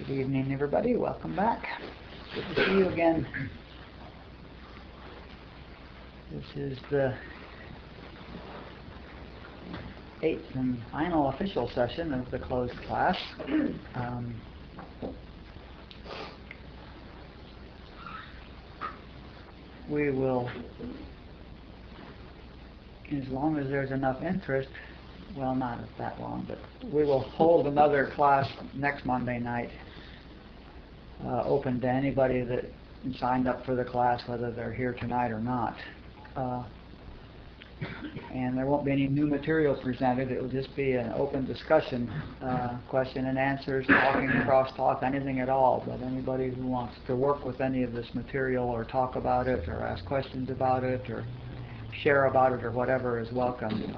Good evening, everybody. Welcome back. Good to see you again. This is the 8th and final official session of the closed class. We will, as long as there's enough interest, well, not that long, but we will hold another class next Monday night, open to anybody that signed up for the class, whether they're here tonight or not. And there won't be any new material presented. It will just be an open discussion, question and answers, talking, crosstalk, anything at all. But anybody who wants to work with any of this material or talk about it or ask questions about it or share about it or whatever is welcome.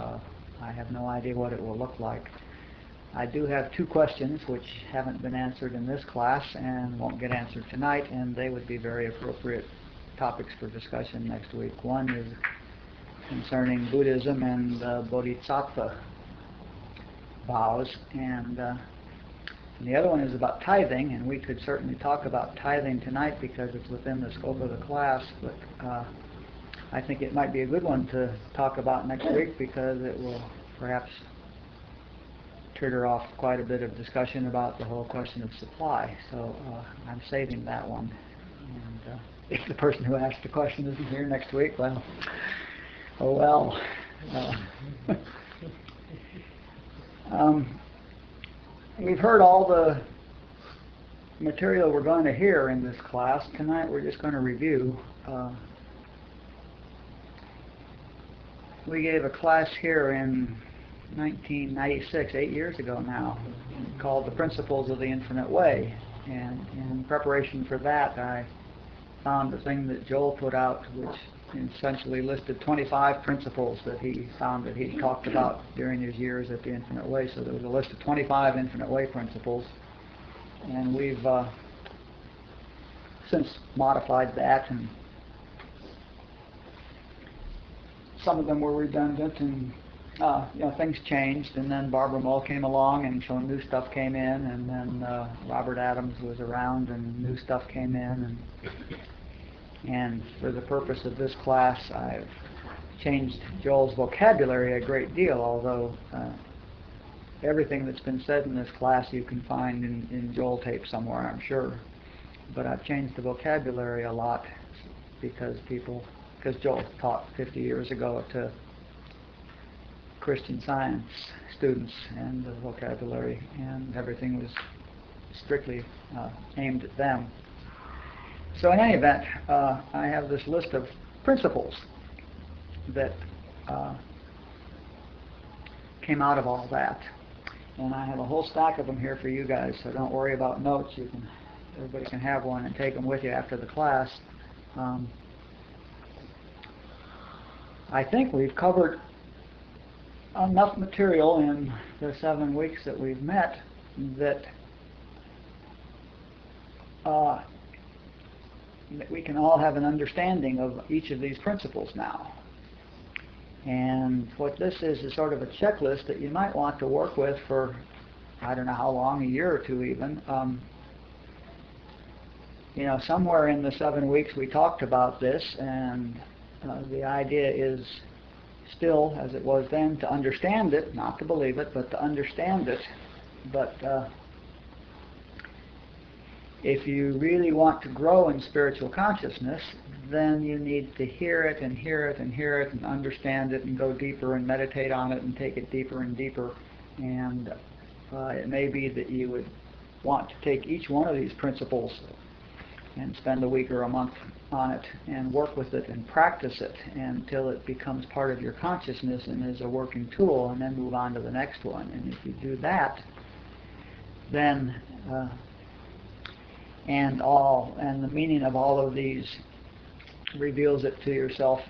I have no idea what it will look like. I do have 2 questions which haven't been answered in this class and won't get answered tonight, and they would be very appropriate topics for discussion next week. One is concerning Buddhism and Bodhisattva vows, and the other one is about tithing, and we could certainly talk about tithing tonight because it's within the scope of the class, but I think it might be a good one to talk about next week because it will perhaps trigger off quite a bit of discussion about the whole question of supply. So I'm saving that one. And if the person who asked the question isn't here next week, well, oh well. We've heard all the material we're going to hear in this class. Tonight we're just going to review. We gave a class here in 1996, 8 years ago now, called The Principles of the Infinite Way. And in preparation for that, I found the thing that Joel put out, which essentially listed 25 principles that he found that he talked about during his years at the Infinite Way. So there was a list of 25 Infinite Way principles. And we've since modified that, and some of them were redundant, and things changed, and then Barbara Mull came along, and so new stuff came in, and then Robert Adams was around, and new stuff came in, and for the purpose of this class, I've changed Joel's vocabulary a great deal, although everything that's been said in this class you can find in Joel tape somewhere, I'm sure, but I've changed the vocabulary a lot because Joel taught 50 years ago to Christian Science students, and the vocabulary and everything was strictly aimed at them. So in any event, I have this list of principles that came out of all that, and I have a whole stack of them here for you guys, so don't worry about notes. Everybody can have one and take them with you after the class. I think we've covered enough material in the 7 weeks that we've met that we can all have an understanding of each of these principles now. And what this is sort of a checklist that you might want to work with for, I don't know how long, a year or 2 even. Somewhere in the 7 weeks we talked about this, and the idea is still, as it was then, to understand it, not to believe it, but to understand it. But if you really want to grow in spiritual consciousness, then you need to hear it and hear it and hear it and understand it and go deeper and meditate on it and take it deeper and deeper. And it may be that you would want to take each one of these principles and spend a week or a month on it and work with it and practice it until it becomes part of your consciousness and is a working tool, and then move on to the next one. And if you do that, then and the meaning of all of these reveals it to yourself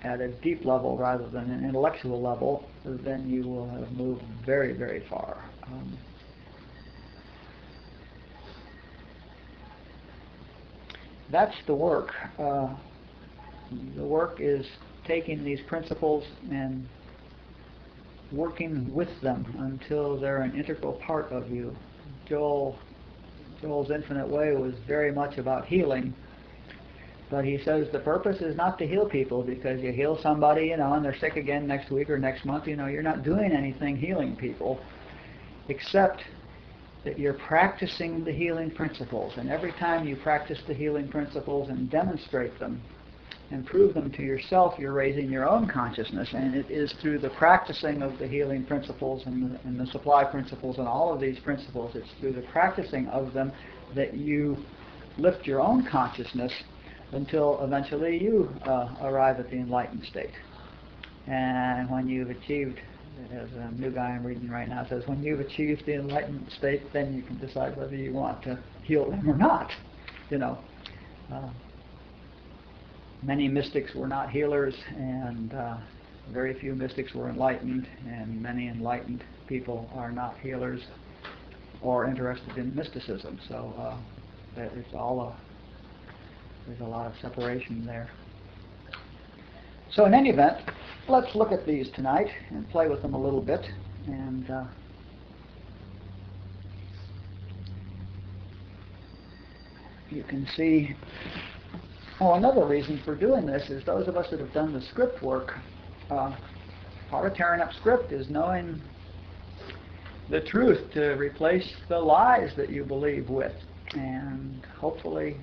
at a deep level rather than an intellectual level, then you will have moved very, very far. That's the work. The work is taking these principles and working with them until they're an integral part of you. Joel Joel's Infinite Way was very much about healing. But he says the purpose is not to heal people, because you heal somebody, and they're sick again next week or next month, you're not doing anything healing people, except that you're practicing the healing principles. And every time you practice the healing principles and demonstrate them and prove them to yourself, you're raising your own consciousness. And it is through the practicing of the healing principles and the supply principles and all of these principles, it's through the practicing of them that you lift your own consciousness until eventually you arrive at the enlightened state. And when you've achieved, as a new guy I'm reading right now says, when you've achieved the enlightened state, then you can decide whether you want to heal them or not. Many mystics were not healers, and very few mystics were enlightened, and many enlightened people are not healers or interested in mysticism. So there's a lot of separation there. So in any event, let's look at these tonight and play with them a little bit. And you can see, another reason for doing this is those of us that have done the script work, part of tearing up script is knowing the truth to replace the lies that you believe with. And hopefully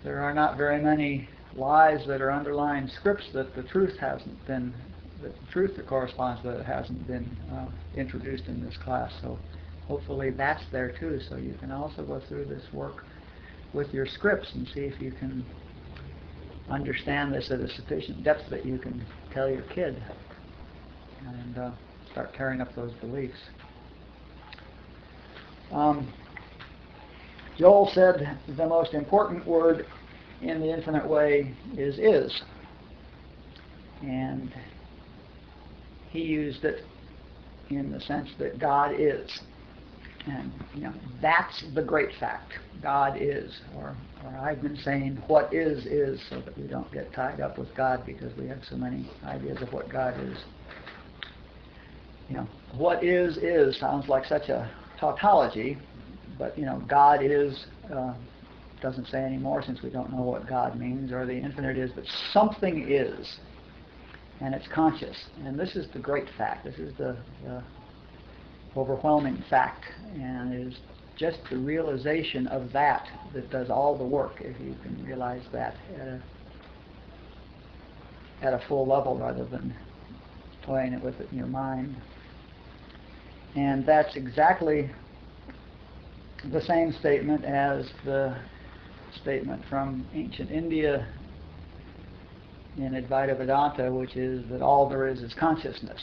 there are not very many lies that are underlying scripts that the truth that corresponds with it hasn't been introduced in this class. So hopefully that's there too. So you can also go through this work with your scripts and see if you can understand this at a sufficient depth that you can tell your kid and start tearing up those beliefs. Joel said the most important word in the Infinite Way is. And he used it in the sense that God is. And that's the great fact. God is. Or I've been saying what is, so that we don't get tied up with God because we have so many ideas of what God is. What is sounds like such a tautology, but God is doesn't say anymore, since we don't know what God means or the infinite is, but something is, and it's conscious. And this is the great fact. This is the overwhelming fact, and it is just the realization of that does all the work, if you can realize that at a full level rather than toying it with it in your mind. And that's exactly the same statement as the statement from ancient India in Advaita Vedanta, which is that all there is consciousness.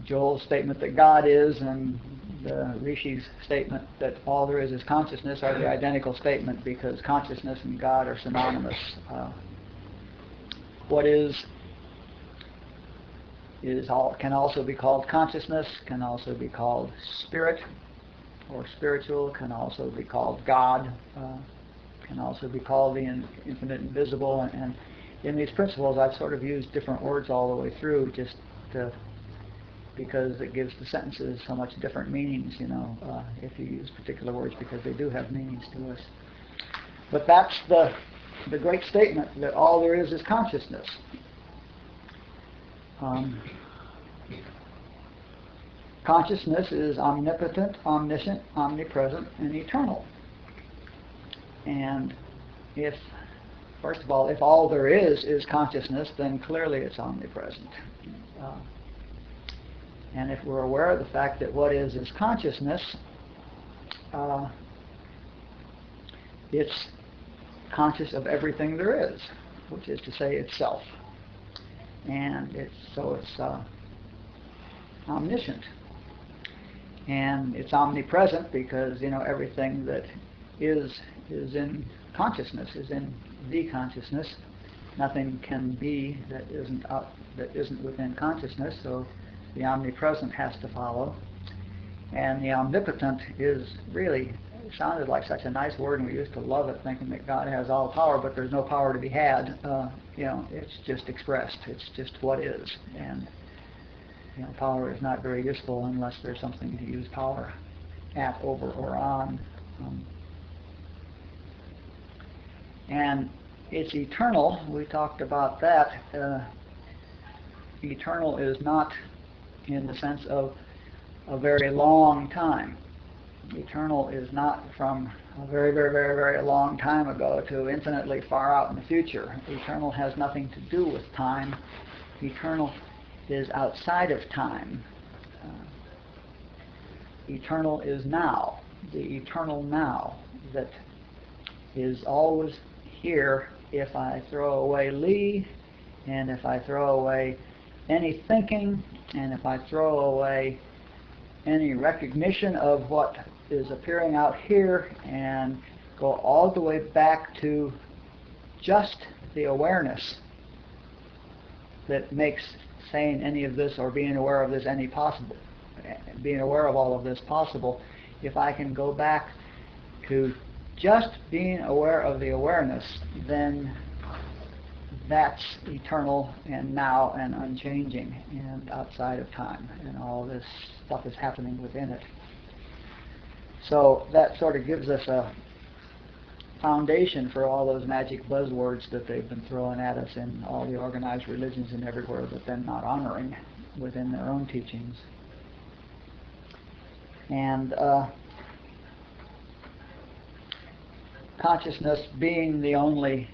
Joel's statement that God is and the Rishi's statement that all there is consciousness are the identical statement, because consciousness and God are synonymous. What is can also be called consciousness, can also be called spirit or spiritual, can also be called God, can also be called the infinite invisible. And in these principles I've sort of used different words all the way through, just because it gives the sentences so much different meanings, if you use particular words, because they do have meanings to us. But that's the great statement, that all there is consciousness. Consciousness is omnipotent, omniscient, omnipresent, and eternal. And first of all, if all there is consciousness, then clearly it's omnipresent. And if we're aware of the fact that what is consciousness, it's conscious of everything there is, which is to say itself. And it's omniscient. And it's omnipresent because, everything that is in consciousness, is in the consciousness. Nothing can be that isn't within consciousness, so the omnipresent has to follow. And the omnipotent is really, it sounded like such a nice word, and we used to love it, thinking that God has all power, but there's no power to be had. It's just expressed. It's just what is. And Power is not very useful unless there's something to use power at, over, or on. And it's eternal. We talked about that. Eternal is not in the sense of a very long time. Eternal is not from a very, very, very, very long time ago to infinitely far out in the future. Eternal has nothing to do with time. Eternal is outside of time. Eternal is now, the eternal now that is always here if I throw away Lee, and if I throw away any thinking, and if I throw away any recognition of what is appearing out here and go all the way back to just the awareness that makes saying any of this or being aware of this any possible, being aware of all of this possible. If I can go back to just being aware of the awareness, then that's eternal and now and unchanging and outside of time, and all this stuff is happening within it. So that sort of gives us a foundation for all those magic buzzwords that they've been throwing at us in all the organized religions and everywhere, but then not honoring within their own teachings. And consciousness being the only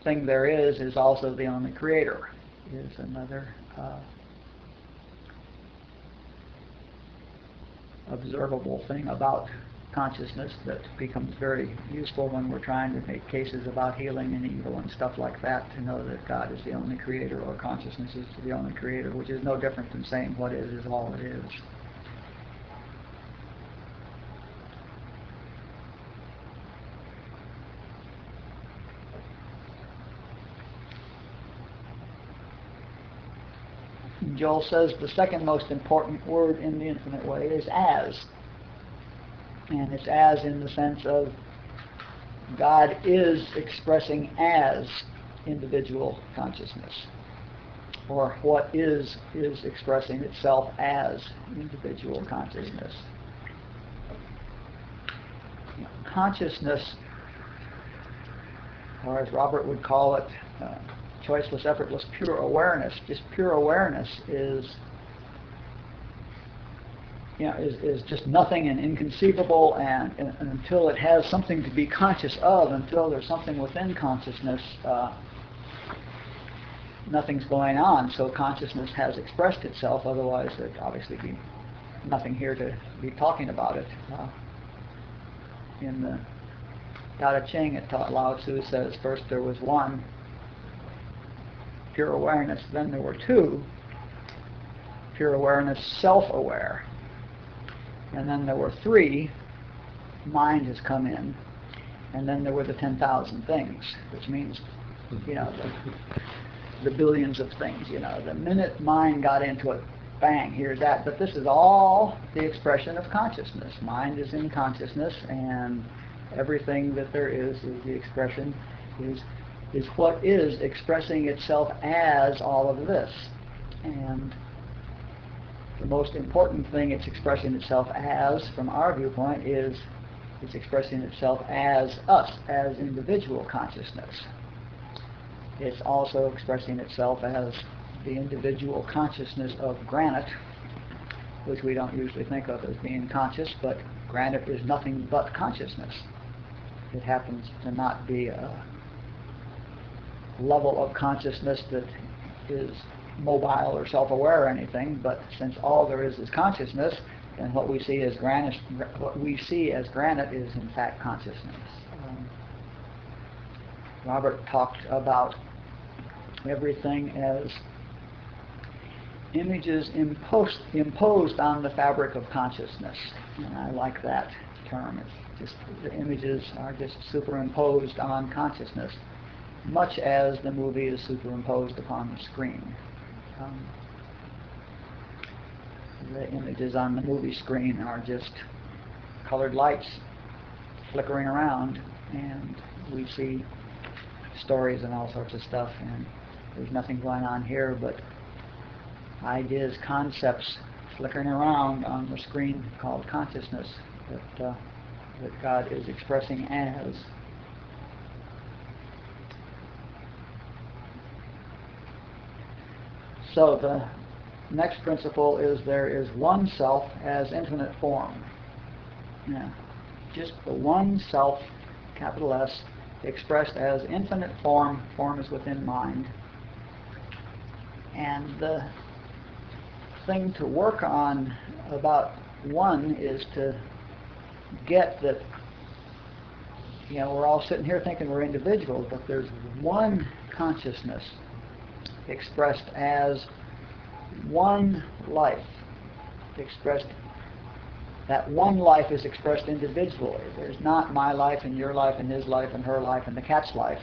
thing there is also the only creator, is another observable thing about consciousness that becomes very useful when we're trying to make cases about healing and evil and stuff like that, to know that God is the only creator, or consciousness is the only creator, which is no different than saying what is all it is. Joel says the second most important word in the infinite way is as. And it's as in the sense of God is expressing as individual consciousness. Or what is expressing itself as individual consciousness. Consciousness, or as Robert would call it, choiceless, effortless, pure awareness. Just pure awareness is just nothing and inconceivable, and until it has something to be conscious of, until there's something within consciousness, nothing's going on. So consciousness has expressed itself, otherwise there'd obviously be nothing here to be talking about it. In the Tao Te Ching, Lao Tzu says first there was one, pure awareness, then there were two, pure awareness, self-aware, and then there were three, mind has come in, and then there were the 10,000 things, which means, the billions of things, the minute mind got into it, bang, here's that. But this is all the expression of consciousness. Mind is in consciousness, and everything that there is the expression, is what is expressing itself as all of this. And the most important thing it's expressing itself as, from our viewpoint, is it's expressing itself as us, as individual consciousness. It's also expressing itself as the individual consciousness of granite, which we don't usually think of as being conscious, but granite is nothing but consciousness. It happens to not be a level of consciousness that is mobile or self-aware or anything, but since all there is consciousness, then what we see as granite is in fact consciousness. Robert talked about everything as images imposed on the fabric of consciousness, and I like that term. It's just the images are just superimposed on consciousness, much as the movie is superimposed upon the screen. The images on the movie screen are just colored lights flickering around, and we see stories and all sorts of stuff, and there's nothing going on here but ideas, concepts flickering around on the screen called consciousness that God is expressing as. So the next principle is there is one self as infinite form. Yeah. Just the one self, capital S, expressed as infinite form. Form is within mind. And the thing to work on about one is to get that, we're all sitting here thinking we're individuals, but there's one consciousness expressed as one life. That one life is expressed individually. There's not my life and your life and his life and her life and the cat's life.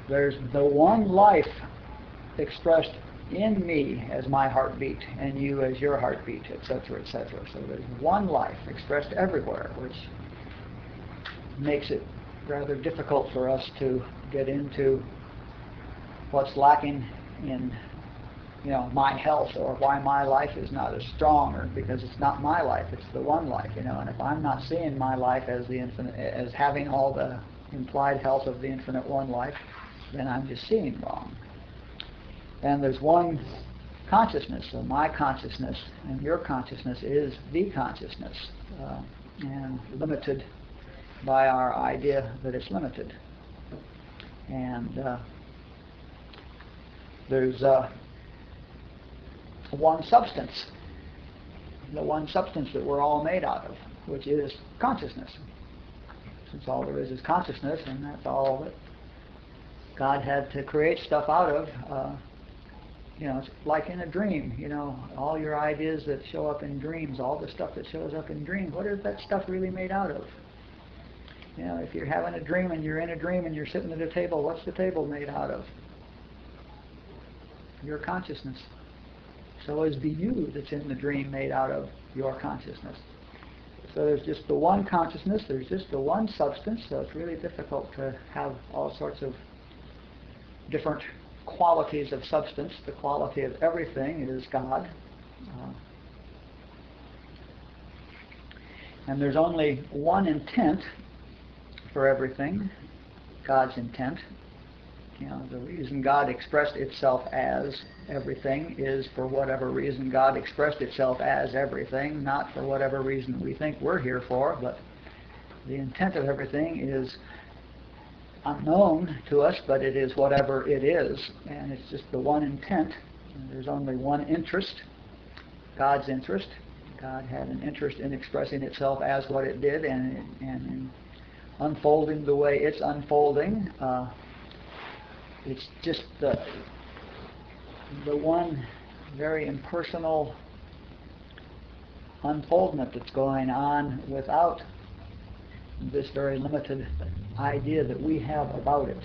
There's the one life expressed in me as my heartbeat and you as your heartbeat, etc., etc. So there's one life expressed everywhere, which makes it rather difficult for us to get into what's lacking in my health, or why my life is not as strong, or because it's not my life, it's the one life, and if I'm not seeing my life as the infinite, as having all the implied health of the infinite one life, then I'm just seeing wrong. And there's one consciousness, so my consciousness and your consciousness is the consciousness, and limited by our idea that it's limited. And there's one substance, the one substance that we're all made out of, which is consciousness. Since all there is consciousness, and that's all that God had to create stuff out of. It's like in a dream, all your ideas that show up in dreams, all the stuff that shows up in dreams, what is that stuff really made out of? If you're having a dream and you're in a dream and you're sitting at a table, what's the table made out of? Your consciousness. So is the you that's in the dream made out of your consciousness. So there's just the one consciousness, there's just the one substance, so it's really difficult to have all sorts of different qualities of substance. The quality of everything is God. And there's only one intent for everything, God's intent. The reason God expressed itself as everything is for whatever reason God expressed itself as everything, not for whatever reason we think we're here for, but the intent of everything is unknown to us, but it is whatever it is, and it's just the one intent. And there's only one interest, God's interest. God had an interest in expressing itself as what it did, and in unfolding the way it's unfolding. It's just the one very impersonal unfoldment that's going on without this very limited idea that we have about it.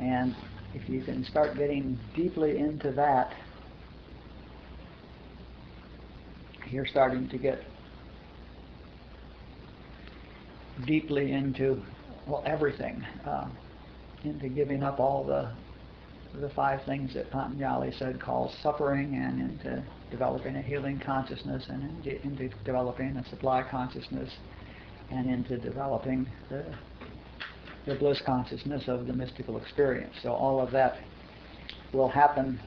And if you can start getting deeply into that, you're starting to get deeply into, everything. Into giving up all the five things that Patanjali said calls suffering, and into developing a healing consciousness, and into developing a supply consciousness, and into developing the bliss consciousness of the mystical experience. So all of that will happen.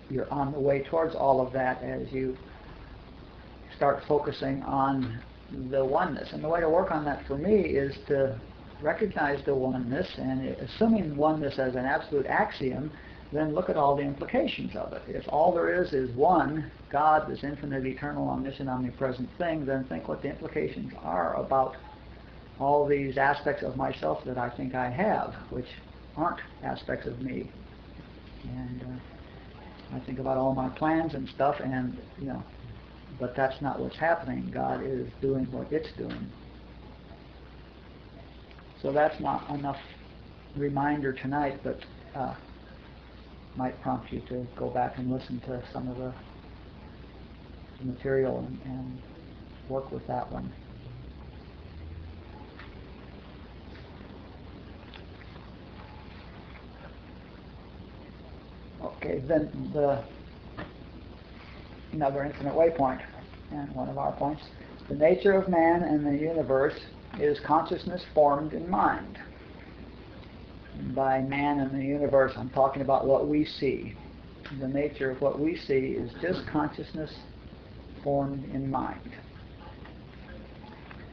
You're on the way towards all of that as you start focusing on the oneness. And the way to work on that for me is to recognize the oneness, and assuming oneness as an absolute axiom, then look at all the implications of it. If all there is one, God, this infinite, eternal, omniscient, omnipresent thing, then think what the implications are about all these aspects of myself that I think I have, which aren't aspects of me. And I think about all my plans and stuff, and but that's not what's happening. God is doing what it's doing. So that's not enough reminder tonight, but might prompt you to go back and listen to some of the material and work with that one. Okay. Okay, then another infinite waypoint, and one of our points. The nature of man and the universe is consciousness formed in mind. And by man and the universe, I'm talking about what we see. The nature of what we see is just consciousness formed in mind.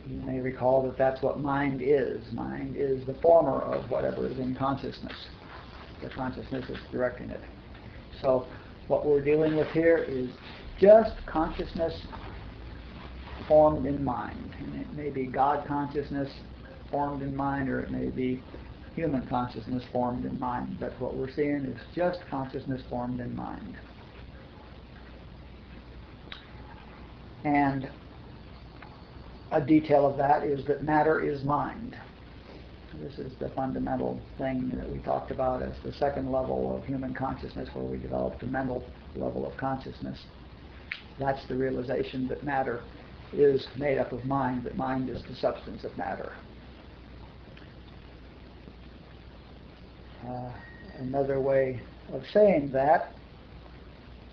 You may recall that that's what mind is. Mind is the former of whatever is in consciousness. The consciousness is directing it. So what we're dealing with here is just consciousness formed in mind. And it may be God consciousness formed in mind, or it may be human consciousness formed in mind. But what we're seeing is just consciousness formed in mind. And a detail of that is that matter is mind. This is the fundamental thing that we talked about as the second level of human consciousness, where we developed the mental level of consciousness. That's the realization that matter is made up of mind, that mind is the substance of matter. Another way of saying that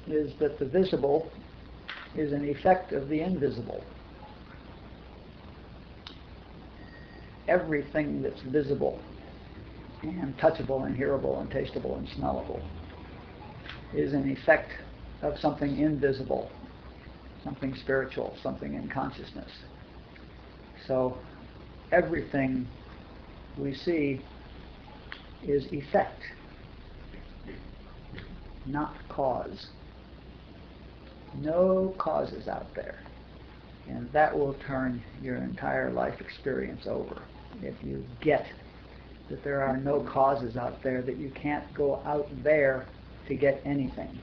is that the visible is an effect of the invisible. Everything that's visible and touchable and hearable and tasteable and smellable is an effect of something invisible, something spiritual, something in consciousness. So everything we see is effect, not cause. No causes out there. And that will turn your entire life experience over. If you get that there are no causes out there, that you can't go out there to get anything,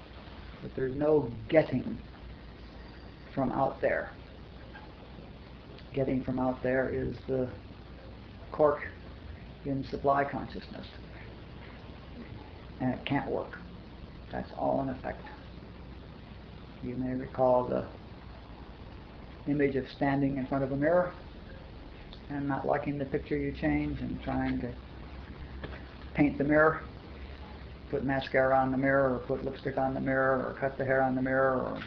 that there's no getting from out there. Getting from out there is the cork in supply consciousness. And it can't work. That's all in effect. You may recall the image of standing in front of a mirror and not liking the picture you change and trying to paint the mirror, put mascara on the mirror, or put lipstick on the mirror, or cut the hair on the mirror, or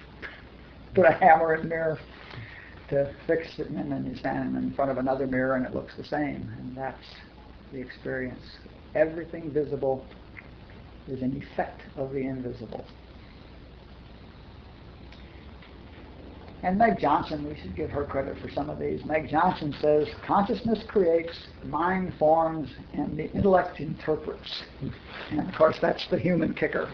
put a hammer in the mirror to fix it, and then you're standing in front of another mirror and it looks the same. And that's the experience. Everything visible is an effect of the invisible. And Meg Johnson, we should give her credit for some of these. Meg Johnson says, consciousness creates, mind forms, and the intellect interprets. And of course, that's the human kicker.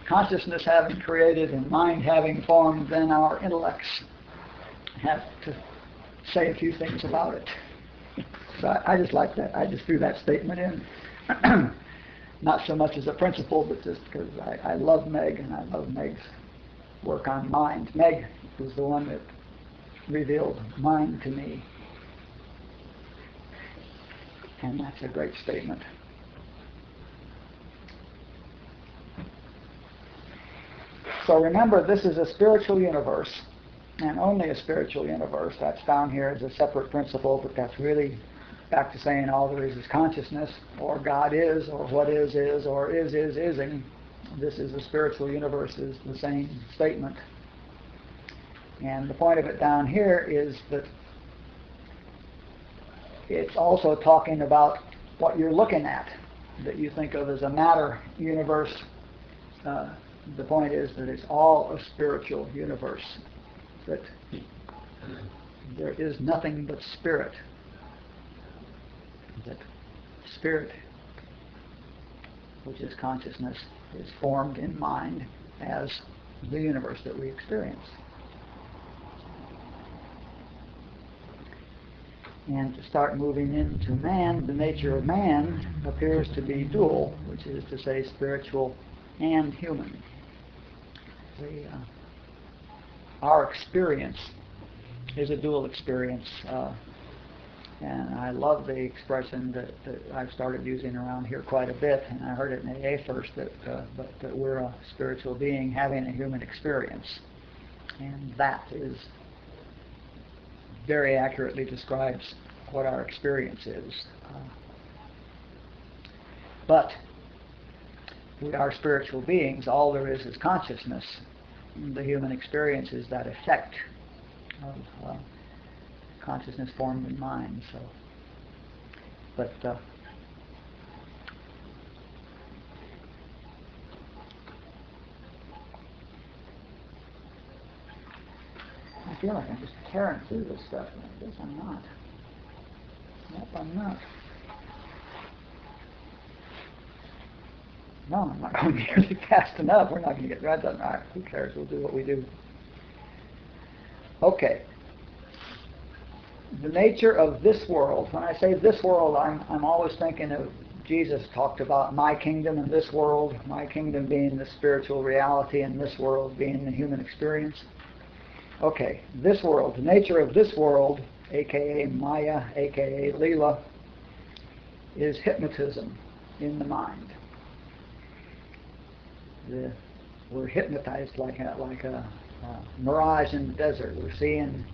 Consciousness having created and mind having formed, then our intellects have to say a few things about it. So I just like that. I just threw that statement in. Not so much as a principle, but just because I love Meg, and I love Meg's work on mind. Meg was the one that revealed mind to me. And that's a great statement. So remember, this is a spiritual universe, and only a spiritual universe. That's down here as a separate principle, but that's really back to saying all there is consciousness, or God is, or what is, or ising. This is a spiritual universe is the same statement. And the point of it down here is that it's also talking about what you're looking at, that you think of as a matter universe. The point is that it's all a spiritual universe, that there is nothing but spirit, that spirit, which is consciousness, is formed in mind as the universe that we experience. And to start moving into man, the nature of man appears to be dual, which is to say spiritual and human. Our experience is a dual experience. And I love the expression that I've started using around here quite a bit, and I heard it in AA first, that we're a spiritual being having a human experience. And that is very accurately describes what our experience is. But we are spiritual beings. All there is consciousness. The human experience is that effect of consciousness formed in mind. So, but I feel like I'm just tearing through this stuff. I guess I'm not. Nope, I'm not. No, I'm not going nearly fast enough. We're not going to get right done. All right, who cares? We'll do what we do. Okay. The nature of this world. When I say this world, I'm always thinking of Jesus talked about my kingdom and this world, my kingdom being the spiritual reality and this world being the human experience. Okay, this world, the nature of this world, aka Maya, aka Leelaa, is hypnotism in the mind. We're hypnotized like a mirage in the desert. We're seeing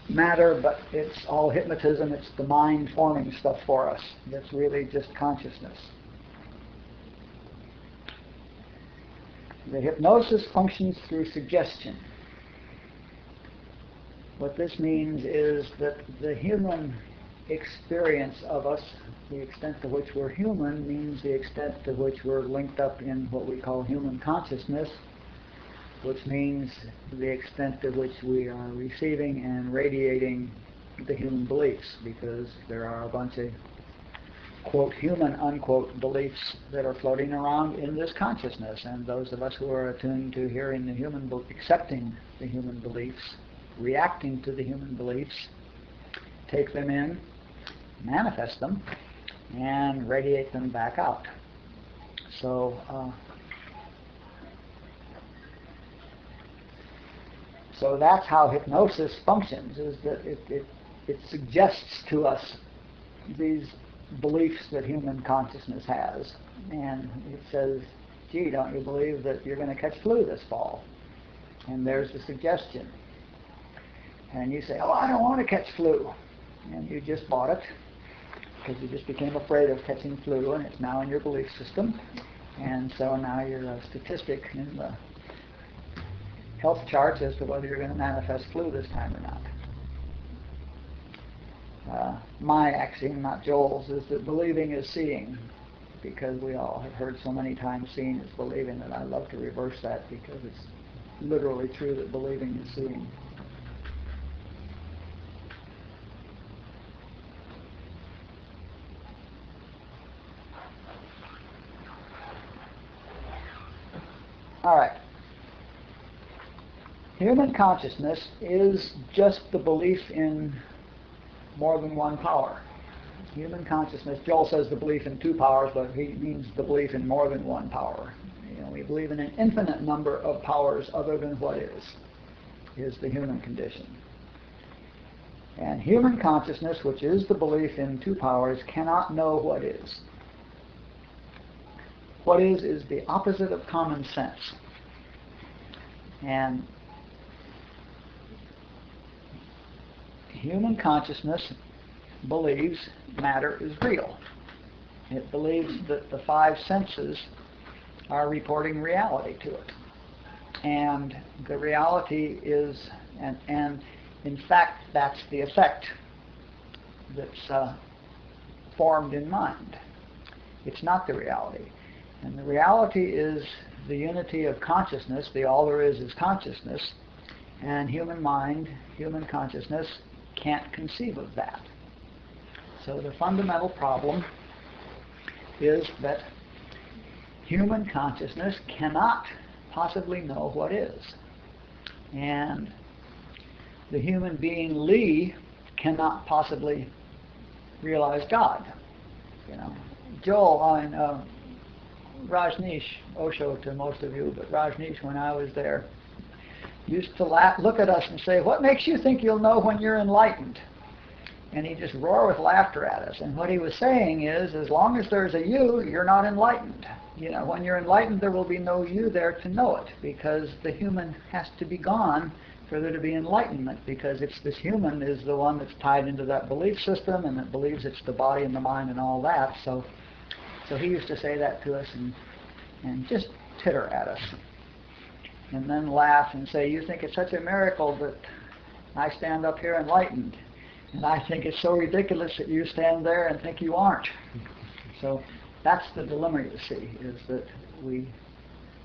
matter, but it's all hypnotism. It's the mind forming stuff for us. It's really just consciousness. The hypnosis functions through suggestion. What this means is that the human experience of us, the extent to which we're human, means the extent to which we're linked up in what we call human consciousness, which means the extent to which we are receiving and radiating the human beliefs, because there are a bunch of quote human unquote beliefs that are floating around in this consciousness, and those of us who are attuned to hearing the human, accepting the human beliefs, reacting to the human beliefs, take them in, manifest them, and radiate them back out. So that's how hypnosis functions, is that it suggests to us these beliefs that human consciousness has. And it says, gee, don't you believe that you're going to catch flu this fall? And there's the suggestion. And you say, oh, I don't want to catch flu. And you just bought it because you just became afraid of catching flu, and it's now in your belief system. And so now you're a statistic in the health charts as to whether you're going to manifest flu this time or not. My axiom, not Joel's, is that believing is seeing, because we all have heard so many times seeing is believing that I love to reverse that, because it's literally true that believing is seeing. All right. Human consciousness is just the belief in more than one power. Human consciousness, Joel says the belief in two powers, but he means the belief in more than one power. You know, we believe in an infinite number of powers other than what is the human condition. And human consciousness, which is the belief in two powers, cannot know what is. What is the opposite of common sense. And human consciousness believes matter is real. It believes that the five senses are reporting reality to it. And the reality is, and in fact, that's the effect that's formed in mind. It's not the reality. And the reality is the unity of consciousness. The all there is consciousness. And human mind, human consciousness, can't conceive of that. So the fundamental problem is that human consciousness cannot possibly know what is. And the human being Lee cannot possibly realize God. You know, Joel, Rashneesh, Osho to most of you, but Rashneesh, when I was there, used to look at us and say, what makes you think you'll know when you're enlightened? And he'd just roar with laughter at us. And what he was saying is, as long as there's a you, you're not enlightened. You know, when you're enlightened, there will be no you there to know it, because the human has to be gone for there to be enlightenment, because it's this human is the one that's tied into that belief system, and it believes it's the body and the mind and all that. So So he used to say that to us and just titter at us. And then laugh and say, you think it's such a miracle that I stand up here enlightened. And I think it's so ridiculous that you stand there and think you aren't. So that's the dilemma, you see, is that we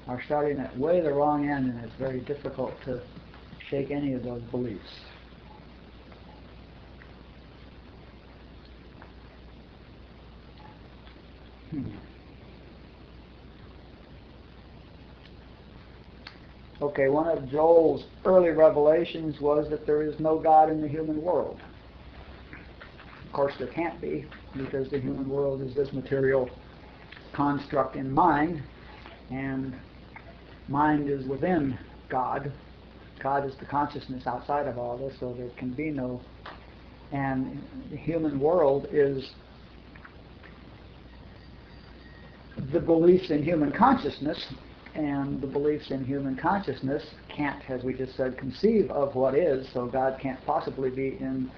are starting at way the wrong end, and it's very difficult to shake any of those beliefs. Okay, one of Joel's early revelations was that there is no God in the human world. Of course, there can't be, because the human world is this material construct in mind, and mind is within God. God is the consciousness outside of all this, so there can be no. And the human world is the beliefs in human consciousness, and the beliefs in human consciousness can't, as we just said, conceive of what is, so God can't possibly be in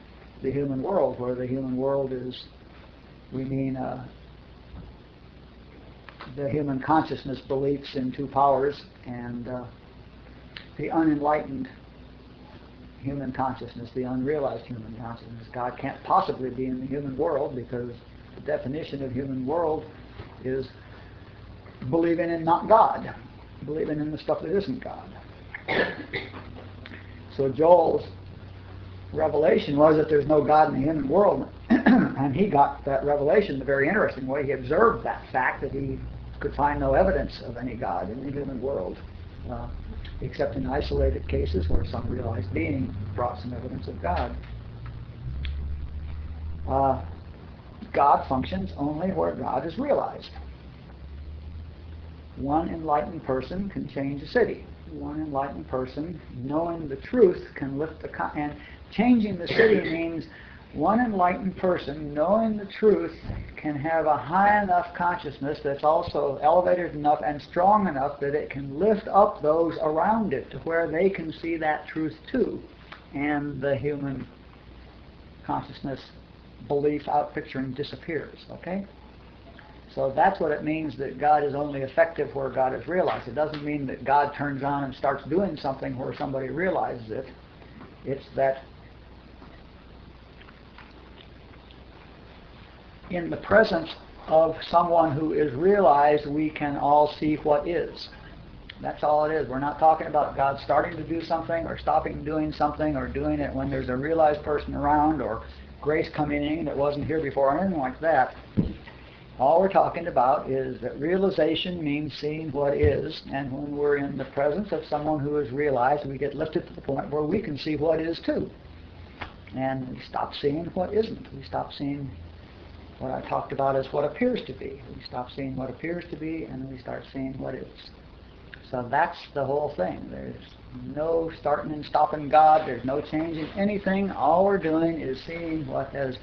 the human world, where the human world is, we mean the human consciousness beliefs in two powers, and the unenlightened human consciousness, the unrealized human consciousness. God can't possibly be in the human world, because the definition of human world is believing in not God, believing in the stuff that isn't God. So Joel's revelation was that there's no God in the human world, and he got that revelation the very interesting way. He observed that fact, that he could find no evidence of any God in the human world, except in isolated cases where some realized being brought some evidence of God. God functions only where God is realized. One enlightened person can change a city. One enlightened person, knowing the truth, can lift the... and changing the city means one enlightened person, knowing the truth, can have a high enough consciousness that's also elevated enough and strong enough that it can lift up those around it to where they can see that truth too. And the human consciousness belief outpicturing disappears, okay? So that's what it means that God is only effective where God is realized. It doesn't mean that God turns on and starts doing something where somebody realizes it. It's that in the presence of someone who is realized, we can all see what is. That's all it is. We're not talking about God starting to do something or stopping doing something or doing it when there's a realized person around or grace coming in that wasn't here before or anything like that. All we're talking about is that realization means seeing what is, and when we're in the presence of someone who is realized, we get lifted to the point where we can see what is too. And we stop seeing what isn't. We stop seeing what I talked about as what appears to be. We stop seeing what appears to be, and we start seeing what is. So that's the whole thing. There's no starting and stopping God. There's no changing anything. All we're doing is seeing what has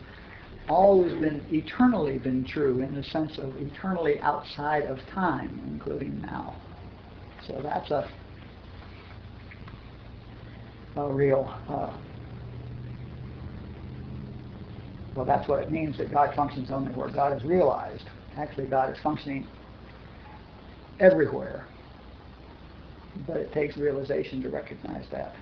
always been, eternally been true, in the sense of eternally outside of time, including now. So that's a real, well, that's what it means that God functions only where God is realized. Actually, God is functioning everywhere, but it takes realization to recognize that.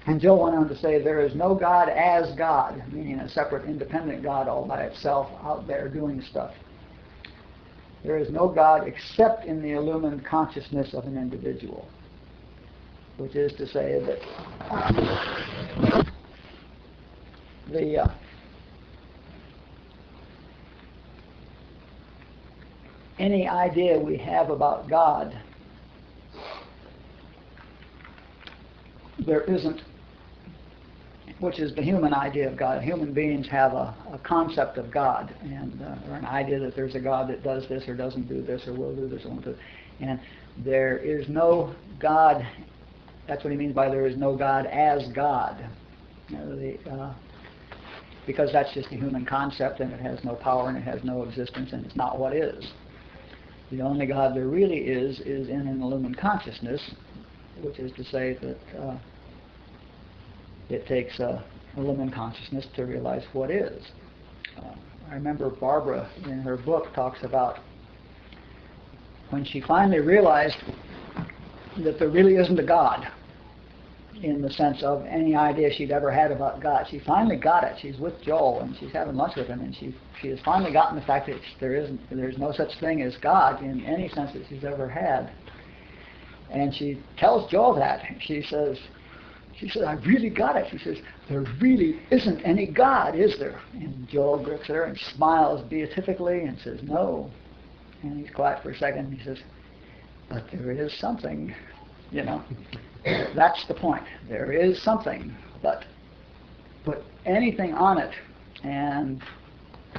And Joe went on to say, there is no God as God, meaning a separate, independent God all by itself out there doing stuff. There is no God except in the illumined consciousness of an individual, which is to say that any idea we have about God, there isn't, which is the human idea of God. Human beings have a concept of God, and or an idea that there's a God that does this or doesn't do this or will do this or won't do it. And there is no God. That's what he means by there is no God as God. Because that's just a human concept, and it has no power and it has no existence, and it's not what is. The only God there really is in an illumined consciousness, which is to say that it takes a illumined consciousness to realize what is. I remember Barbara in her book talks about when she finally realized that there really isn't a God in the sense of any idea she'd ever had about God. She finally got it. She's with Joel and she's having lunch with him, and she has finally gotten the fact that there's no such thing as God in any sense that she's ever had. And she tells Joel that. She says, I really got it. She says, there really isn't any God, is there? And Joel looks at her and smiles beatifically and says, no. And he's quiet for a second. He says, but there is something, you know. That's the point. There is something, but put anything on it, and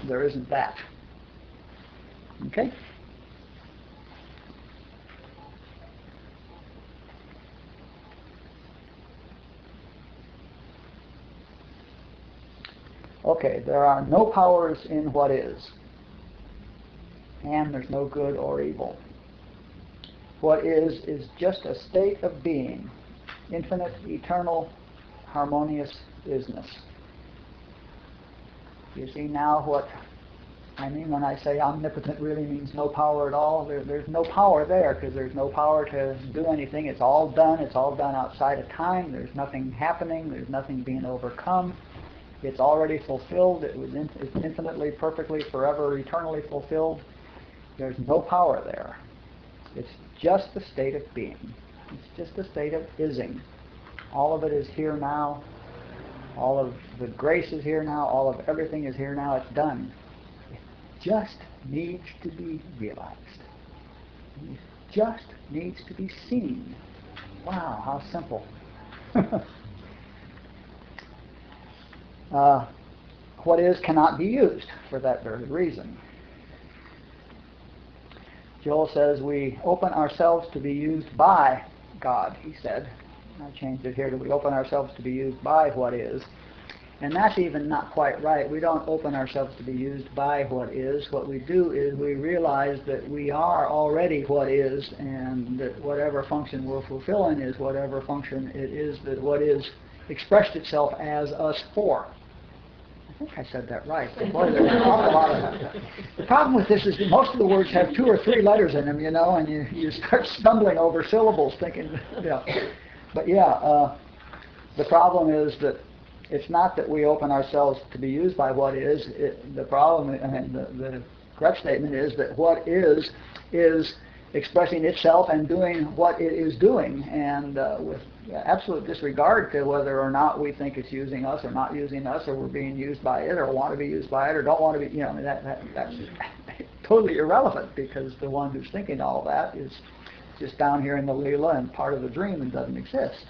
there isn't that. Okay? Okay, there are no powers in what is, and there's no good or evil. What is just a state of being, infinite, eternal, harmonious isness. You see now what I mean when I say omnipotent really means no power at all? There's no power there because there's no power to do anything. It's all done. It's all done outside of time. There's nothing happening. There's nothing being overcome. It's already fulfilled. It's infinitely, perfectly, forever, eternally fulfilled. There's no power there. It's just a state of being. It's just a state of ising. All of it is here now. All of the grace is here now. All of everything is here now. It's done. It just needs to be realized. It just needs to be seen. Wow, how simple. What is cannot be used for that very reason. Joel says we open ourselves to be used by God, he said. I changed it here to we open ourselves to be used by what is. And that's even not quite right. We don't open ourselves to be used by what is. What we do is we realize that we are already what is, and that whatever function we're fulfilling is whatever function it is that what is expressed itself as us for. I think I said that right. Boy, there's an awful lot of that. The problem with this is that most of the words have 2 or 3 letters in them, you know, and you start stumbling over syllables thinking, But the problem is that it's not that we open ourselves to be used by what is. The problem, the correct statement is that what is expressing itself and doing what it is doing, and with absolute disregard to whether or not we think it's using us or not using us, or we're being used by it, or want to be used by it, or don't want to be. That's totally irrelevant, because the one who's thinking all that is just down here in the Leelaa and part of the dream and doesn't exist.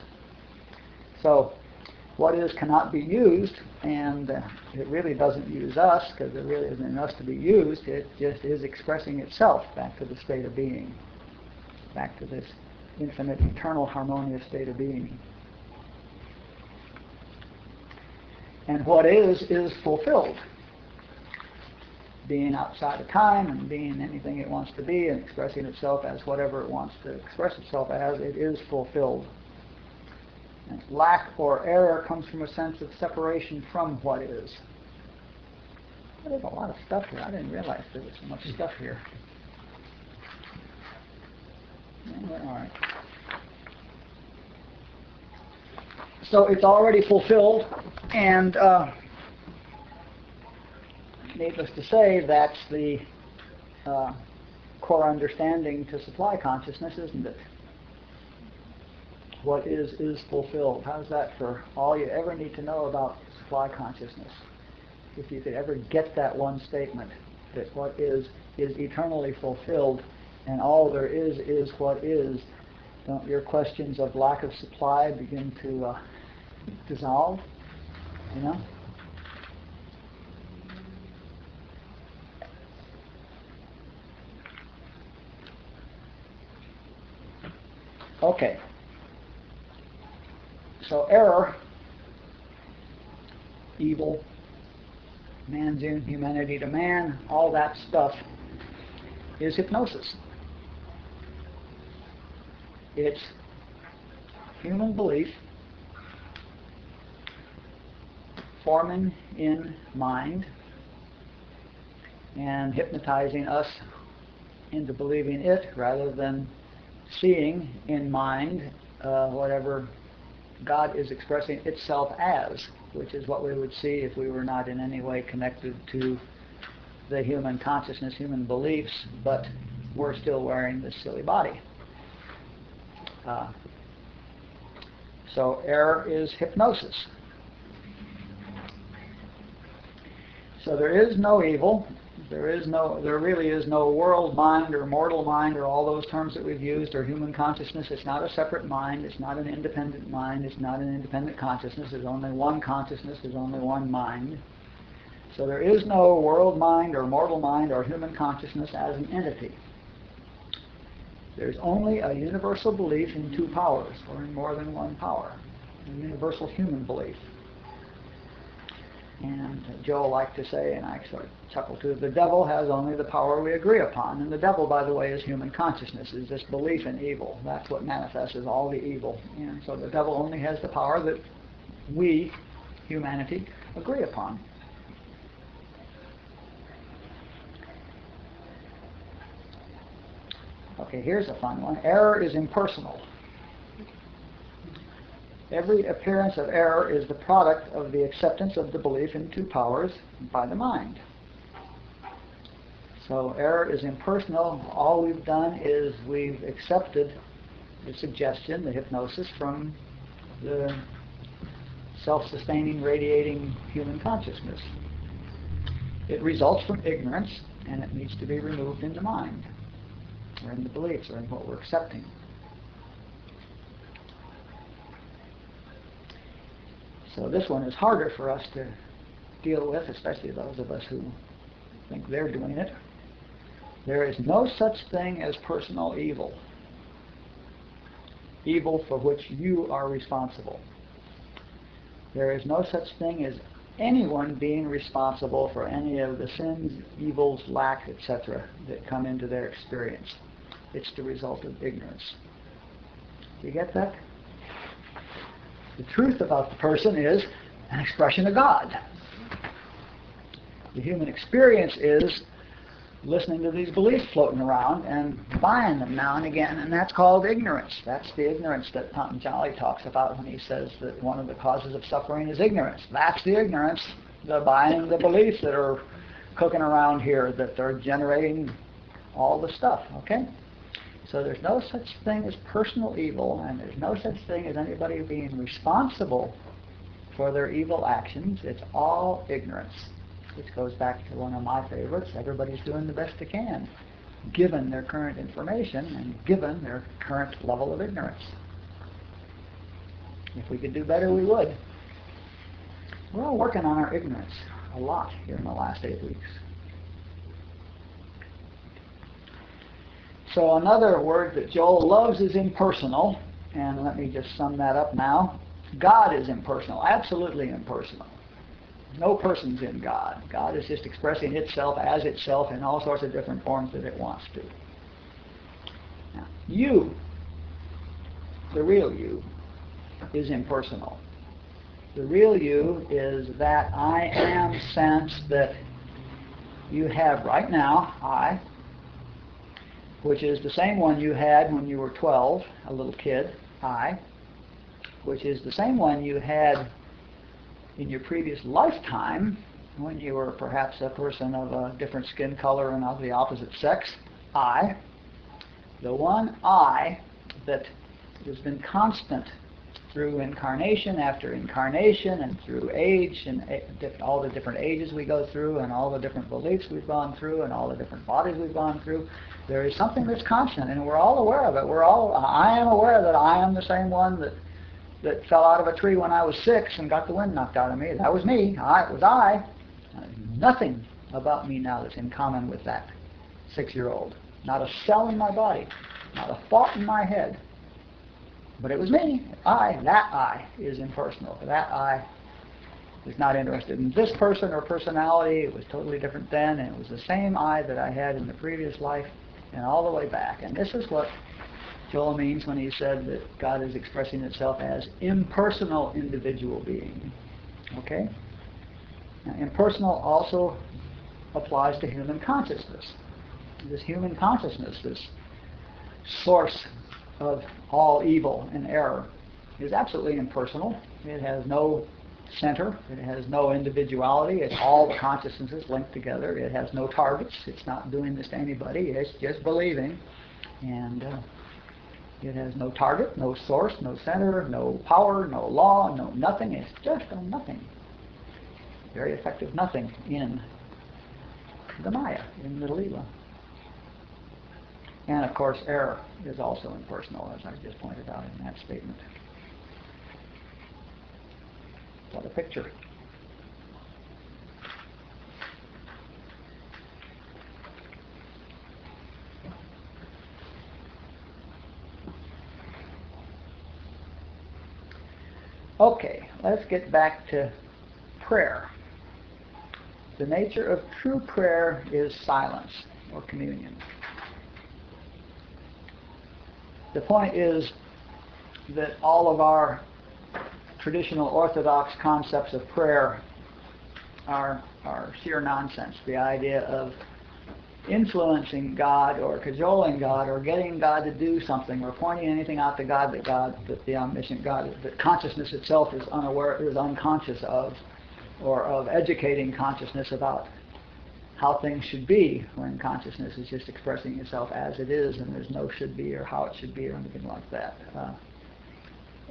So what is cannot be used, and it really doesn't use us, because there really isn't in us to be used. It just is expressing itself back to the state of being, back to this infinite, eternal, harmonious state of being. And what is fulfilled. Being outside of time and being anything it wants to be and expressing itself as whatever it wants to express itself as, it is fulfilled. And lack or error comes from a sense of separation from what is. There's a lot of stuff here. I didn't realize there was so much stuff here. All right. So it's already fulfilled, and needless to say, that's the core understanding to supply consciousness, isn't it? What is fulfilled. How's that for all you ever need to know about supply consciousness? If you could ever get that one statement, that what is eternally fulfilled, and all there is what is, don't your questions of lack of supply begin to dissolve? You know? Okay. So error, evil, man's inhumanity to man, all that stuff is hypnosis. It's human belief forming in mind and hypnotizing us into believing it rather than seeing in mind whatever God is expressing itself as, which is what we would see if we were not in any way connected to the human consciousness, human beliefs, but we're still wearing this silly body. So error is hypnosis. So there is no evil. There really is no world mind or mortal mind or all those terms that we've used, or human consciousness. It's not a separate mind. It's not an independent mind. It's not an independent consciousness. There's only one consciousness. There's only one mind. So there is no world mind or mortal mind or human consciousness as an entity. There's only a universal belief in two powers, or in more than one power, a universal human belief. And Joe liked to say, and I sort of chuckle too, the devil has only the power we agree upon. And the devil, by the way, is human consciousness, is this belief in evil. That's what manifests as all the evil. And so the devil only has the power that we, humanity, agree upon. Okay, here's a fun one. Error is impersonal. Every appearance of error is the product of the acceptance of the belief in two powers by the mind. So error is impersonal. All we've done is we've accepted the suggestion, the hypnosis, from the self-sustaining, radiating human consciousness. It results from ignorance, and it needs to be removed in the mind, or in the beliefs, or in what we're accepting. So this one is harder for us to deal with, especially those of us who think they're doing it. There is no such thing as personal evil. Evil for which you are responsible. There is no such thing as anyone being responsible for any of the sins, evils, lack, etc. that come into their experience. It's the result of ignorance. Do you get that? The truth about the person is an expression of God. The human experience is listening to these beliefs floating around and buying them now and again, and that's called ignorance. That's the ignorance that Patanjali talks about when he says that one of the causes of suffering is ignorance. That's the ignorance, the buying the beliefs that are cooking around here, that they're generating all the stuff, okay? So there's no such thing as personal evil, and there's no such thing as anybody being responsible for their evil actions. It's all ignorance, which goes back to one of my favorites. Everybody's doing the best they can, given their current information and given their current level of ignorance. If we could do better, we would. We're all working on our ignorance a lot here in the last 8 weeks. So another word that Joel loves is impersonal, and let me just sum that up now. God is impersonal, absolutely impersonal. No person's in God. God is just expressing itself as itself in all sorts of different forms that it wants to. Now, you, the real you, is impersonal. The real you is that I am sense that you have right now, I, which is the same one you had when you were 12, a little kid, I, which is the same one you had in your previous lifetime when you were perhaps a person of a different skin color and of the opposite sex, I, the one I that has been constant through incarnation after incarnation and through age and all the different ages we go through and all the different beliefs we've gone through and all the different bodies we've gone through. There is something that's constant, and we're all aware of it. I am aware that I am the same one that fell out of a tree when I was 6 and got the wind knocked out of me. That was me. It was I. Nothing about me now that's in common with that 6-year-old. Not a cell in my body. Not a thought in my head. But it was me. That I is impersonal. That I is not interested in this person or personality. It was totally different then, and it was the same I that I had in the previous life and all the way back. And this is what Joel means when he said that God is expressing itself as impersonal individual being. Okay? Now, impersonal also applies to human consciousness. This human consciousness, this source of all evil and error, is absolutely impersonal. It has no center. It has no individuality. It's all the consciousnesses linked together. It has no targets. It's not doing this to anybody. It's just believing. And it has no target, no source, no center, no power, no law, no nothing. It's just a nothing. Very effective nothing in the Maya, in the Leelaa. And of course, error is also impersonal, as I just pointed out in that statement. What a picture. Okay, let's get back to prayer. The nature of true prayer is silence or communion. The point is that all of our traditional Orthodox concepts of prayer are sheer nonsense. The idea of influencing God or cajoling God or getting God to do something or pointing anything out to God that the omniscient God, that consciousness itself is unconscious of, or of educating consciousness about how things should be, when consciousness is just expressing itself as it is and there's no should be or how it should be or anything like that.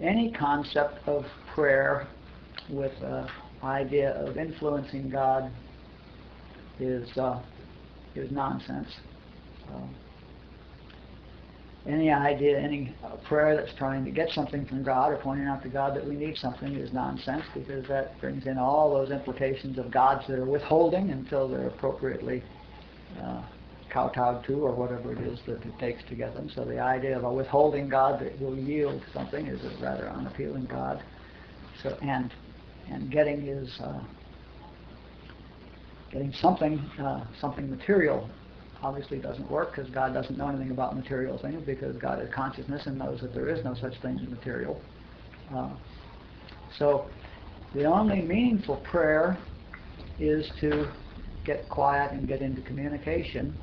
Any concept of prayer with an idea of influencing God is nonsense. Any idea, any prayer that's trying to get something from God or pointing out to God that we need something is nonsense, because that brings in all those implications of gods that are withholding until they're appropriately kowtowed to, or whatever it is that it takes to get them. So the idea of a withholding God that will yield something is a rather unappealing God. So and getting his getting something material obviously doesn't work, because God doesn't know anything about material things, because God is consciousness and knows that there is no such thing as material. So the only meaningful prayer is to get quiet and get into communication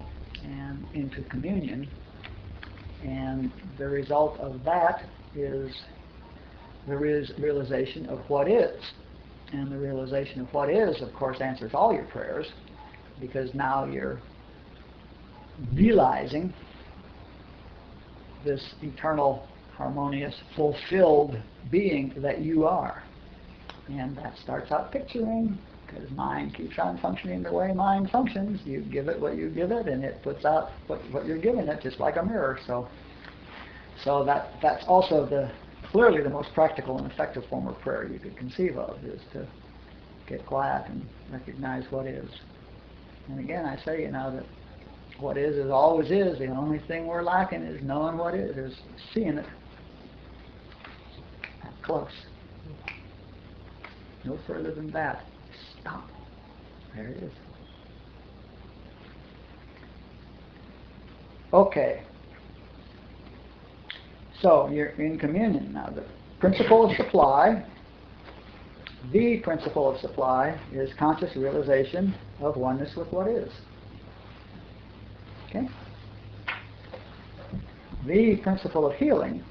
and into communion, and the result of that is the realization of what is. And the realization of what is, of course, answers all your prayers, because now you're realizing this eternal, harmonious, fulfilled being that you are. And that starts out picturing, because mind keeps on functioning the way mind functions. You give it what you give it, and it puts out what you're giving it, just like a mirror. So that's also clearly the most practical and effective form of prayer you could conceive of, is to get quiet and recognize what is. And again, I say, that what is always is. The only thing we're lacking is knowing what is seeing it that close. No further than that. Stop. There it is. Okay. So you're in communion now. The principle of supply is conscious realization of oneness with what is. Okay? The principle of healing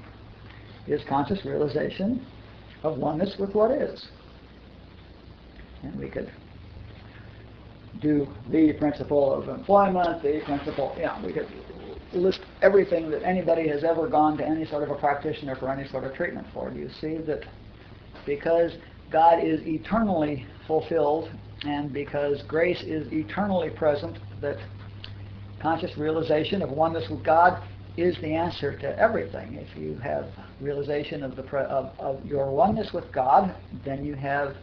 is conscious realization of oneness with what is. And we could do the principle of employment, the principle, we could list everything that anybody has ever gone to any sort of a practitioner for any sort of treatment for. You see that because God is eternally fulfilled, and because grace is eternally present, that conscious realization of oneness with God is the answer to everything. If you have realization of your oneness with God, then you have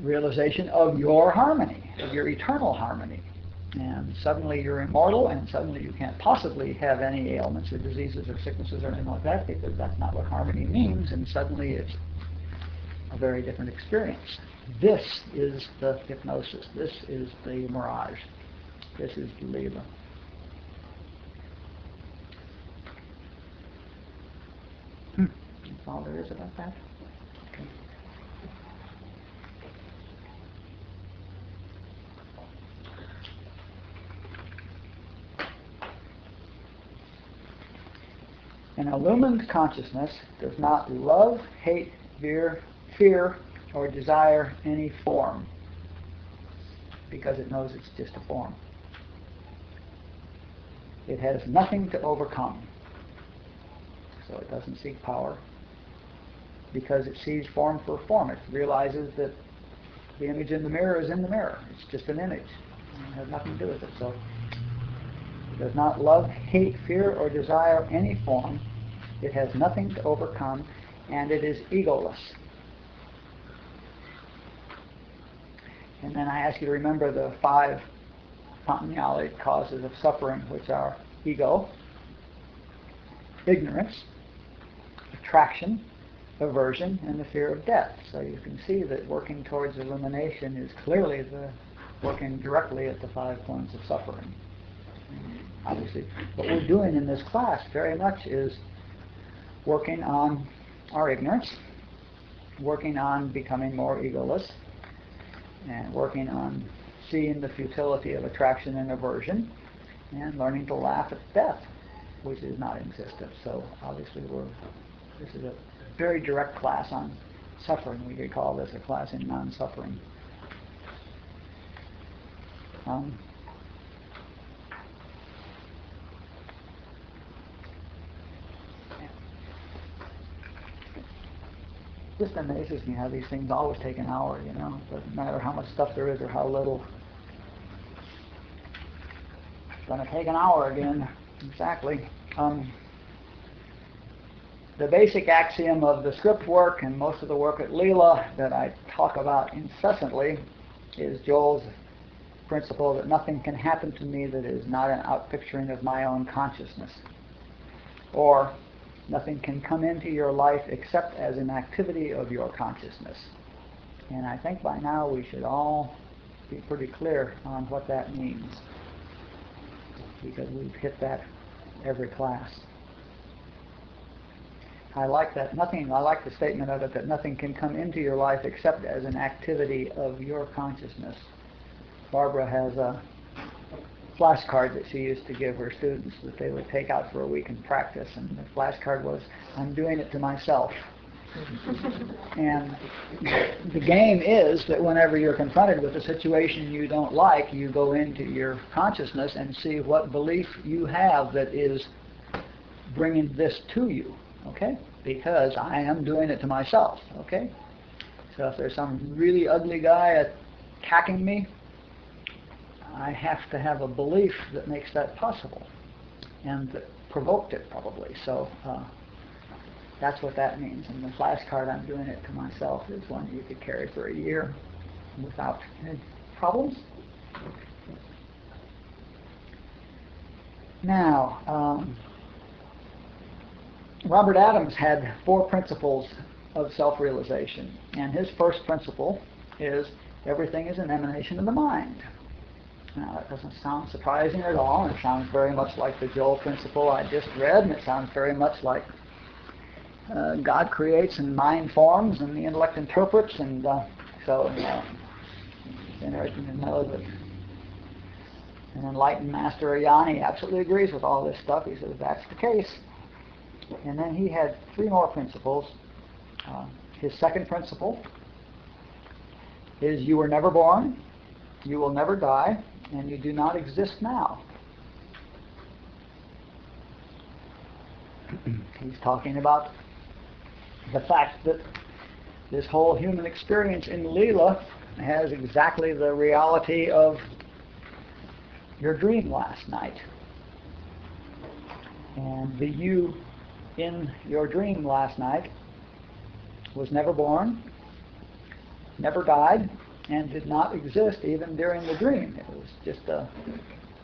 realization of your harmony, of your eternal harmony. And suddenly you're immortal, and suddenly you can't possibly have any ailments or diseases or sicknesses or anything like that, because that's not what harmony means, and suddenly it's a very different experience. This is the hypnosis. This is the mirage. This is the Leelaa. That's all there is about that. Okay. An illumined consciousness does not love, hate, fear, or desire any form, because it knows it's just a form. It has nothing to overcome, so it doesn't seek power, because it sees form for form. It realizes that the image in the mirror is in the mirror. It's just an image. It has nothing to do with it. So it does not love, hate, fear, or desire any form. It has nothing to overcome, and it is egoless. And then I ask you to remember the 5 Patanjali causes of suffering, which are ego, ignorance, attraction, aversion, and the fear of death. So you can see that working towards illumination is clearly working directly at the 5 points of suffering. Obviously, what we're doing in this class very much is working on our ignorance, working on becoming more egoless, and working on seeing the futility of attraction and aversion, and learning to laugh at death, which is not existent. So obviously this is a very direct class on suffering. We could call this a class in non-suffering. Just amazes me how these things always take an hour, you know. It doesn't matter how much stuff there is or how little. It's going to take an hour again. Exactly. The basic axiom of the script work and most of the work at Leelaa that I talk about incessantly is Joel's principle that nothing can happen to me that is not an outpicturing of my own consciousness. Or nothing can come into your life except as an activity of your consciousness. And I think by now we should all be pretty clear on what that means, because we've hit that every class. I like that. I like the statement of it that nothing can come into your life except as an activity of your consciousness. Barbara has a flashcard that she used to give her students that they would take out for a week and practice, and the flashcard was, "I'm doing it to myself." And the game is that whenever you're confronted with a situation you don't like, you go into your consciousness and see what belief you have that is bringing this to you, okay? Because I am doing it to myself, okay? So if there's some really ugly guy attacking me, I have to have a belief that makes that possible, and that provoked it probably. So that's what that means. And the flashcard, "I'm doing it to myself," is one you could carry for a year without any problems. Now, Robert Adams had 4 principles of self-realization, and his first principle is everything is an emanation of the mind. Now, that doesn't sound surprising at all. It sounds very much like the Joel principle I just read, and it sounds very much like God creates and mind forms and the intellect interprets, and so it's interesting to know that an enlightened master, Ayani, absolutely agrees with all this stuff. He says that's the case. And then he had 3 more principles. His second principle is you were never born, you will never die, and you do not exist now. He's talking about the fact that this whole human experience in Leelaa has exactly the reality of your dream last night. And the you in your dream last night was never born, never died, and did not exist even during the dream. It was just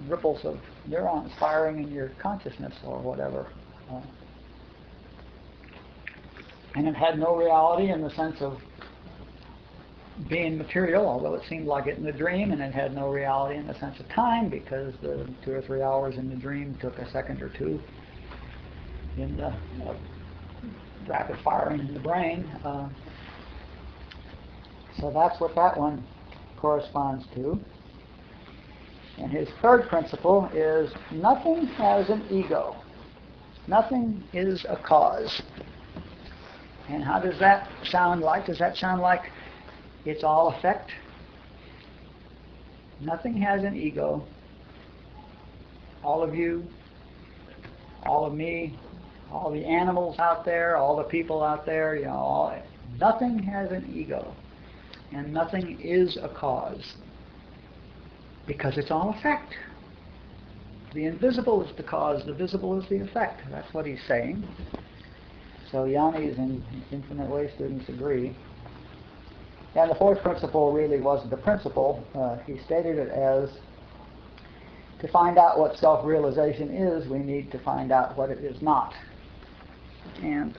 ripples of neurons firing in your consciousness or whatever. And it had no reality in the sense of being material, although it seemed like it in the dream, and it had no reality in the sense of time, because the 2 or 3 hours in the dream took a second or 2 in the rapid firing in the brain. So that's what that one corresponds to. And his third principle is nothing has an ego. Nothing is a cause. And how does that sound like? Does that sound like it's all effect? Nothing has an ego. All of you, all of me, all the animals out there, all the people out there, nothing has an ego. And nothing is a cause. Because it's all effect. The invisible is the cause, the visible is the effect. That's what he's saying. So Yanni's in infinite way students agree. And the fourth principle really wasn't the principle. He stated it as, to find out what self-realization is, we need to find out what it is not. And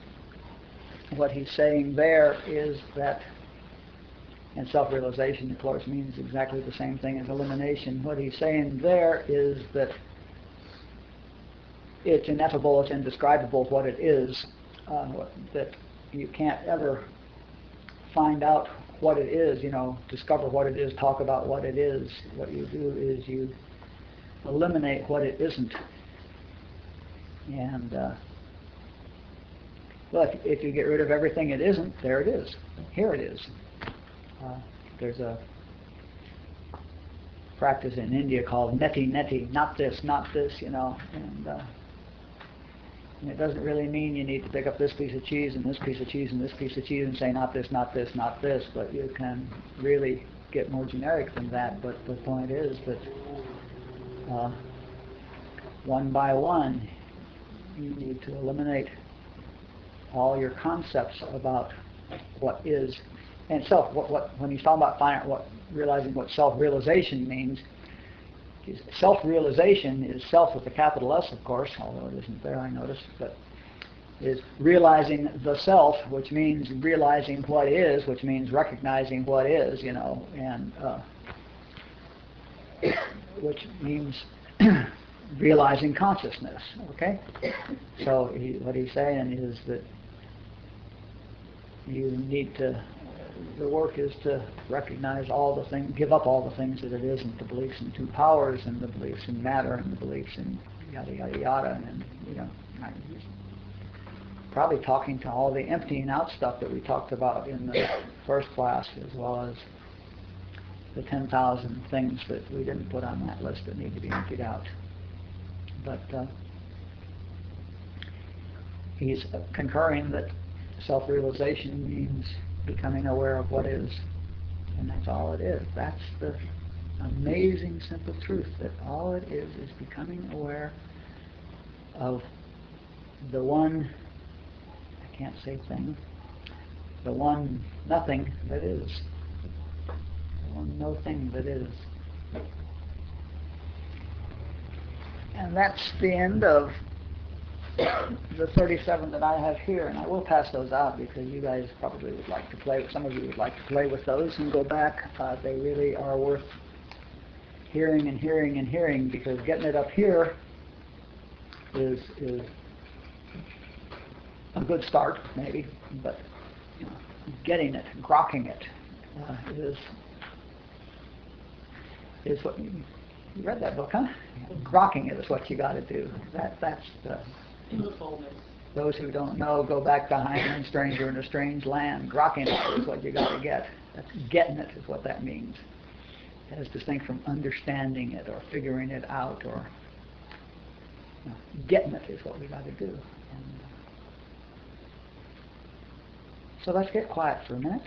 what he's saying there is that, and self-realization, of course, means exactly the same thing as elimination. What he's saying there is that it's ineffable, it's indescribable what it is, that you can't ever find out what it is, discover what it is, talk about what it is. What you do is you eliminate what it isn't. And, well, if you get rid of everything it isn't, there it is. Here it is. There's a practice in India called neti, not this, and it doesn't really mean you need to pick up this piece of cheese and this piece of cheese and this piece of cheese and say not this, not this, not this, but you can really get more generic than that. But the point is that one by one you need to eliminate all your concepts about what is. And self, when he's talking about realizing what self-realization means, self-realization is self with a capital S, of course, although it isn't there, I noticed, but is realizing the self, which means realizing what is, which means recognizing what is, and which means realizing consciousness, okay? So what he's saying is that you need to, the work is to recognize all the things, give up all the things that it isn't, the beliefs in two powers and the beliefs in matter and the beliefs in yada yada yada, and I'm probably talking to all the emptying out stuff that we talked about in the first class, as well as the 10,000 things that we didn't put on that list that need to be emptied out. But he's concurring that self-realization means becoming aware of what is, and that's all it is. That's the amazing simple truth, that all it is becoming aware of the one, I can't say thing, the one nothing that is, the one no thing that is. And that's the end of the 37 that I have here, and I will pass those out because you guys probably would like to play, some of you would like to play with those and go back. They really are worth hearing and hearing and hearing, because getting it up here is a good start, maybe, but getting it, grokking it, is what you read that book, huh? Grokking it is what you got to do. That's the. Those who don't know, go back behind one stranger in a strange land. Grokking it is what you got to get. That's getting it is what that means. As distinct from understanding it or figuring it out, or getting it is what we got to do. And, so let's get quiet for a minute.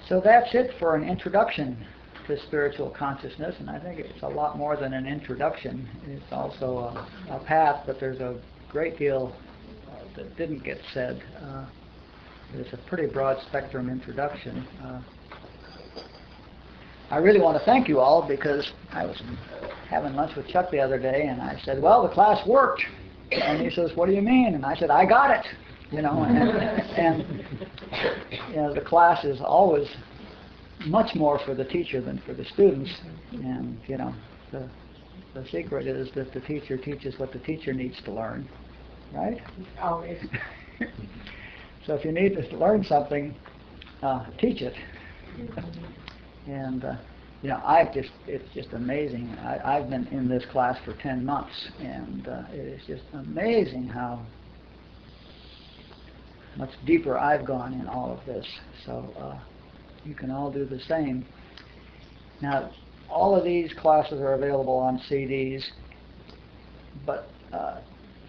So that's it for an introduction to spiritual consciousness, and I think it's a lot more than an introduction. It's also a path, but there's a great deal that didn't get said. It's a pretty broad spectrum introduction. I really want to thank you all, because I was having lunch with Chuck the other day, and I said, well, the class worked. And he says, what do you mean? And I said, I got it. You know, and you know, the class is always much more for the teacher than for the students. And, you know, the secret is that the teacher teaches what the teacher needs to learn, right? Always. So if you need to learn something, teach it. And, you know, it's just amazing. I've been in this class for 10 months, and it is just amazing how much deeper I've gone in all of this. So you can all do the same. Now, all of these classes are available on CDs, but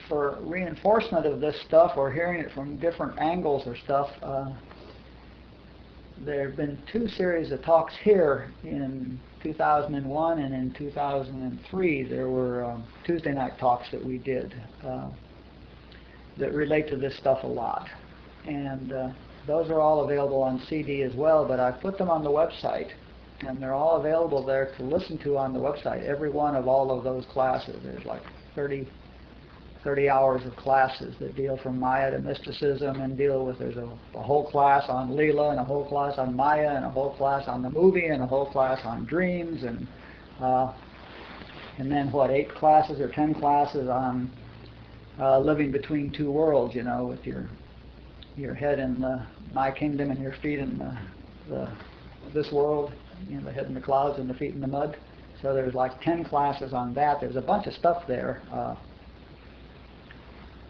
for reinforcement of this stuff or hearing it from different angles or stuff, there have been 2 series of talks here in 2001 and in 2003. There were Tuesday night talks that we did that relate to this stuff a lot. And those are all available on CD as well, but I've put them on the website, and they're all available there to listen to on the website. Every one of all of those classes. There's like 30 hours of classes that deal from Maya to mysticism and deal with, there's a whole class on Leelaa and a whole class on Maya and a whole class on the movie and a whole class on dreams and then what, 8 classes or 10 classes on living between 2 worlds, you know, with your head in my kingdom and your feet in this world, you know, the head in the clouds and the feet in the mud. So there's like 10 classes on that. There's a bunch of stuff there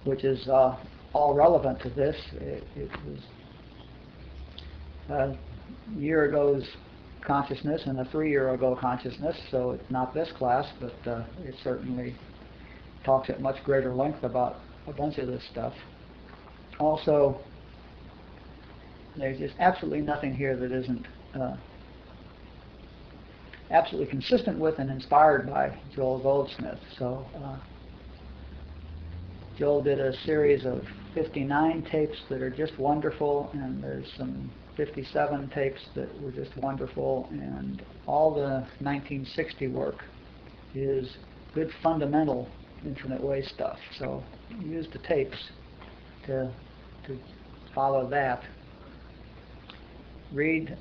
which is all relevant to this. It was a year ago's consciousness and a 3-year-ago consciousness, so it's not this class, but it certainly talks at much greater length about a bunch of this stuff. Also, there's just absolutely nothing here that isn't absolutely consistent with and inspired by Joel Goldsmith. So Joel did a series of 59 tapes that are just wonderful, and there's some 57 tapes that were just wonderful, and all the 1960 work is good fundamental infinite way stuff. So use the tapes to follow that. Read,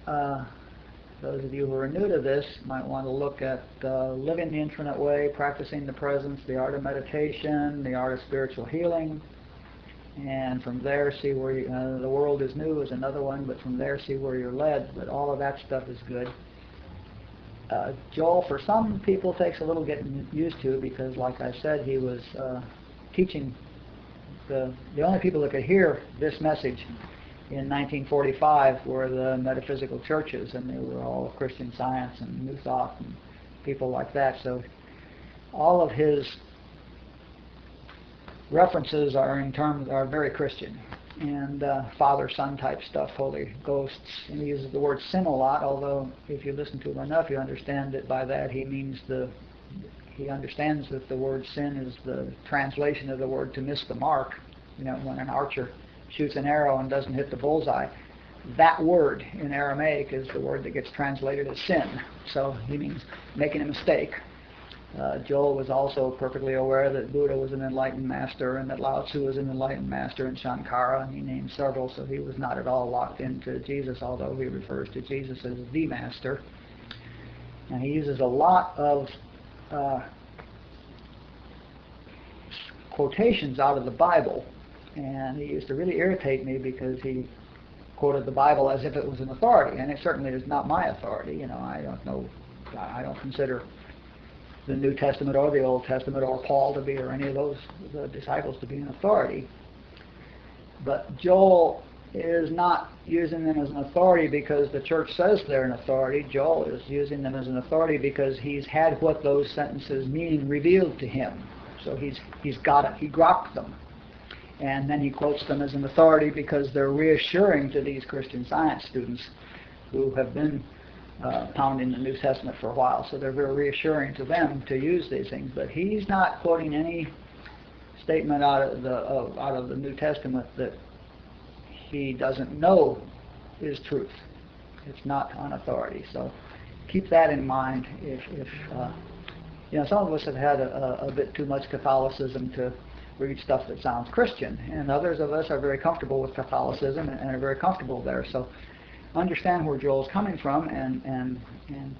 those of you who are new to this might want to look at Living the Infinite Way, Practicing the Presence, The Art of Meditation, The Art of Spiritual Healing, and from there see where you, The World is New is another one, but from there see where you're led. But all of that stuff is good. Joel, for some people, takes a little getting used to, because like I said, he was teaching the only people that could hear this message in 1945 were the metaphysical churches, and they were all Christian Science and New Thought and people like that. So all of his references are very Christian, and Father-Son type stuff, Holy Ghosts. And he uses the word sin a lot, although if you listen to him enough, you understand that by that he means he understands that the word sin is the translation of the word to miss the mark. You know, when an archer shoots an arrow and doesn't hit the bullseye, that word in Aramaic is the word that gets translated as sin. So he means making a mistake. Joel was also perfectly aware that Buddha was an enlightened master and that Lao Tzu was an enlightened master, and Shankara, and he named several, so he was not at all locked into Jesus, although he refers to Jesus as the master. And he uses a lot of quotations out of the Bible. And he used to really irritate me because he quoted the Bible as if it was an authority, and it certainly is not my authority. You know, I don't consider the New Testament or the Old Testament or Paul to be, or any of those the disciples to be an authority. But Joel is not using them as an authority because the church says they're an authority. Joel is using them as an authority because he's had what those sentences mean revealed to him. So he's got it. He grokked them. And then he quotes them as an authority because they're reassuring to these Christian Science students who have been pounding the New Testament for a while. So they're very reassuring to them to use these things. But he's not quoting any statement out of the New Testament that he doesn't know is truth. It's not on authority. So keep that in mind. If you know, some of us have had a bit too much Catholicism to read stuff that sounds Christian, and others of us are very comfortable with Catholicism and are very comfortable there. So understand where Joel's coming from and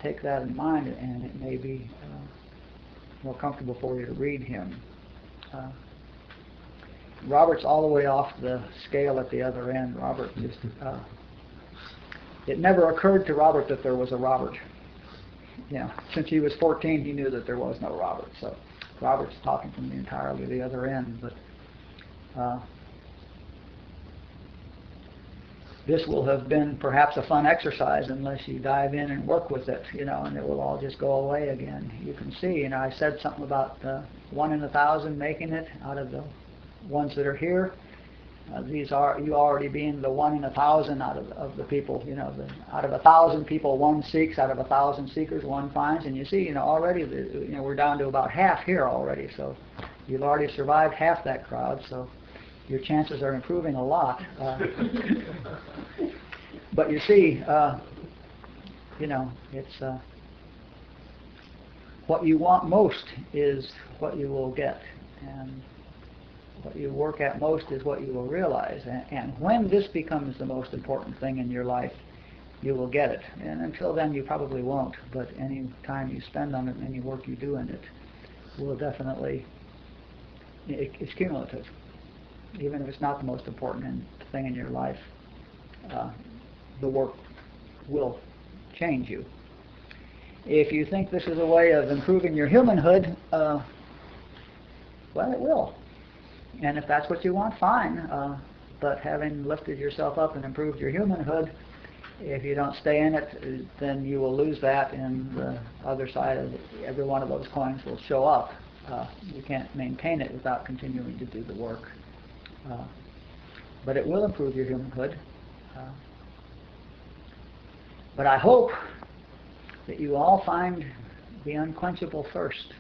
take that in mind, and it may be more comfortable for you to read him. Robert's all the way off the scale at the other end. Robert just, it never occurred to Robert that there was a Robert. Since he was 14, he knew that there was no Robert. So Robert's talking from entirely the other end. But this will have been perhaps a fun exercise unless you dive in and work with it, and it will all just go away again. You can see, I said something about 1 in 1,000 making it out of the ones that are here. These are you already being the 1 in 1,000 out of the people. Out of 1,000 people, 1 seeks. Out of 1,000 seekers, 1 finds. And you see, already, we're down to about half here already. So you've already survived half that crowd. So your chances are improving a lot. But you see, it's what you want most is what you will get, and what you work at most is what you will realize. And when this becomes the most important thing in your life, you will get it. And until then, you probably won't. But any time you spend on it, any work you do in it, will definitely, it's cumulative. Even if it's not the most important thing in your life, the work will change you. If you think this is a way of improving your humanhood, well, it will. And if that's what you want, fine. But having lifted yourself up and improved your humanhood, if you don't stay in it, then you will lose that, and the other side of every one of those coins will show up. You can't maintain it without continuing to do the work. But it will improve your humanhood. But I hope that you all find the unquenchable thirst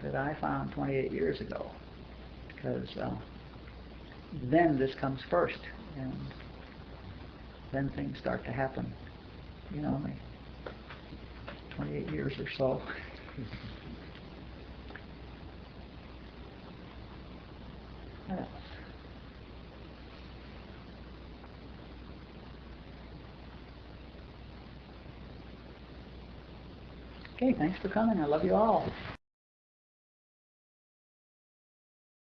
that I found 28 years ago. Because then this comes first, and then things start to happen. 28 years or so. Yeah. Okay, thanks for coming. I love you all.